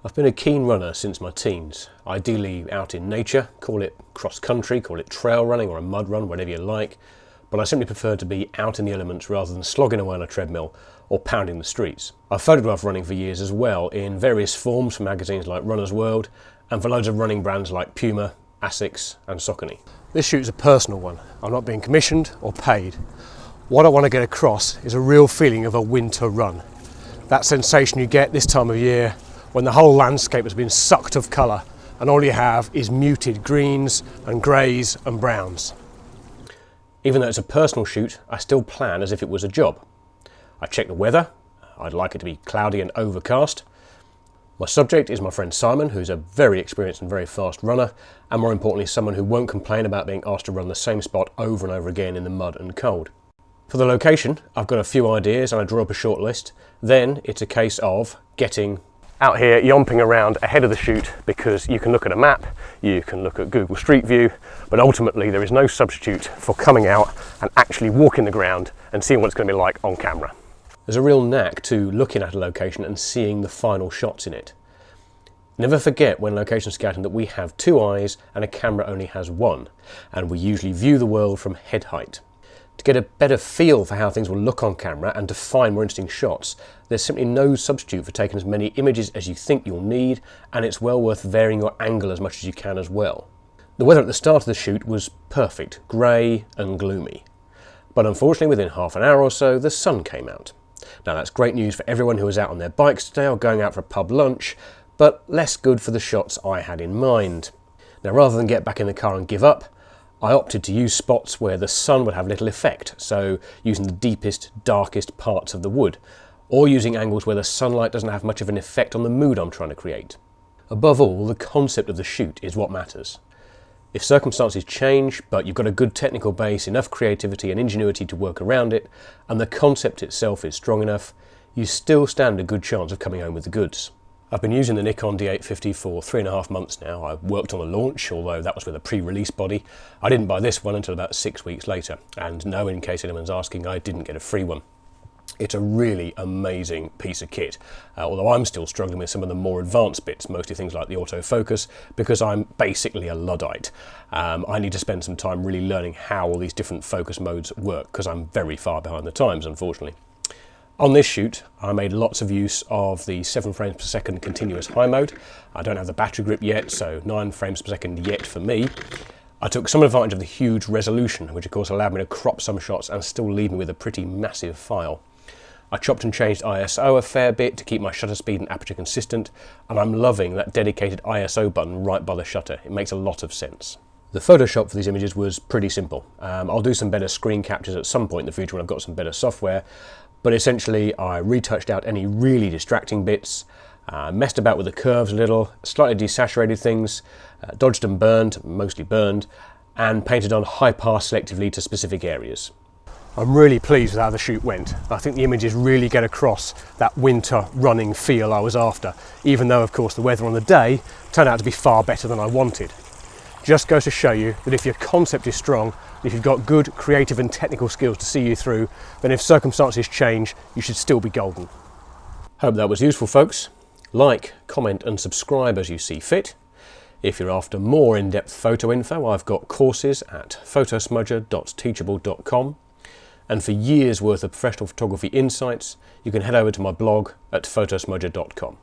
I've been a keen runner since my teens, ideally out in nature, call it cross-country, call it trail running or a mud run, whatever you like, but I simply prefer to be out in the elements rather than slogging away on a treadmill or pounding the streets. I've photographed running for years as well, in various forms for magazines like Runner's World and for loads of running brands like Puma, Asics and Saucony. This shoot's a personal one. I'm not being commissioned or paid. What I want to get across is a real feeling of a winter run. That sensation you get this time of year when the whole landscape has been sucked of colour and all you have is muted greens and greys and browns. Even though it's a personal shoot, I still plan as if it was a job. I check the weather. I'd like it to be cloudy and overcast. My subject is my friend Simon, who's a very experienced and very fast runner, and more importantly someone who won't complain about being asked to run the same spot over and over again in the mud and cold. For the location, I've got a few ideas and I draw up a short list. Then it's a case of getting out here yomping around ahead of the shoot, because you can look at a map, you can look at Google Street View, but ultimately there is no substitute for coming out and actually walking the ground and seeing what it's going to be like on camera. There's a real knack to looking at a location and seeing the final shots in it. Never forget when location scouting that we have two eyes and a camera only has one, and we usually view the world from head height. To get a better feel for how things will look on camera and to find more interesting shots, there's simply no substitute for taking as many images as you think you'll need, and it's well worth varying your angle as much as you can as well. The weather at the start of the shoot was perfect, grey and gloomy. But unfortunately within half an hour or so the sun came out. Now that's great news for everyone who was out on their bikes today or going out for a pub lunch, but less good for the shots I had in mind. Now rather than get back in the car and give up, I opted to use spots where the sun would have little effect, so using the deepest, darkest parts of the wood, or using angles where the sunlight doesn't have much of an effect on the mood I'm trying to create. Above all, the concept of the shoot is what matters. If circumstances change, but you've got a good technical base, enough creativity and ingenuity to work around it, and the concept itself is strong enough, you still stand a good chance of coming home with the goods. I've been using the Nikon D850 for 3.5 months now. I worked on the launch, although that was with a pre-release body. I didn't buy this one until about 6 weeks later, and no, in case anyone's asking, I didn't get a free one. It's a really amazing piece of kit, although I'm still struggling with some of the more advanced bits, mostly things like the autofocus, because I'm basically a Luddite. I need to spend some time really learning how all these different focus modes work, because I'm very far behind the times, unfortunately. On this shoot, I made lots of use of the 7 frames per second continuous high mode. I don't have the battery grip yet, so 9 frames per second yet for me. I took some advantage of the huge resolution, which of course allowed me to crop some shots and still leave me with a pretty massive file. I chopped and changed ISO a fair bit to keep my shutter speed and aperture consistent, and I'm loving that dedicated ISO button right by the shutter. It makes a lot of sense. The Photoshop for these images was pretty simple. I'll do some better screen captures at some point in the future when I've got some better software, but essentially I retouched out any really distracting bits, messed about with the curves a little, slightly desaturated things, dodged and burned, mostly burned, and painted on high pass selectively to specific areas. I'm really pleased with how the shoot went. I think the images really get across that winter running feel I was after, even though of course the weather on the day turned out to be far better than I wanted. Just goes to show you that if your concept is strong, if you've got good creative and technical skills to see you through, then if circumstances change, you should still be golden. Hope that was useful, folks. Like, comment and subscribe as you see fit. If you're after more in-depth photo info, I've got courses at photosmudger.teachable.com. And for years worth of professional photography insights, you can head over to my blog at photosmudger.com.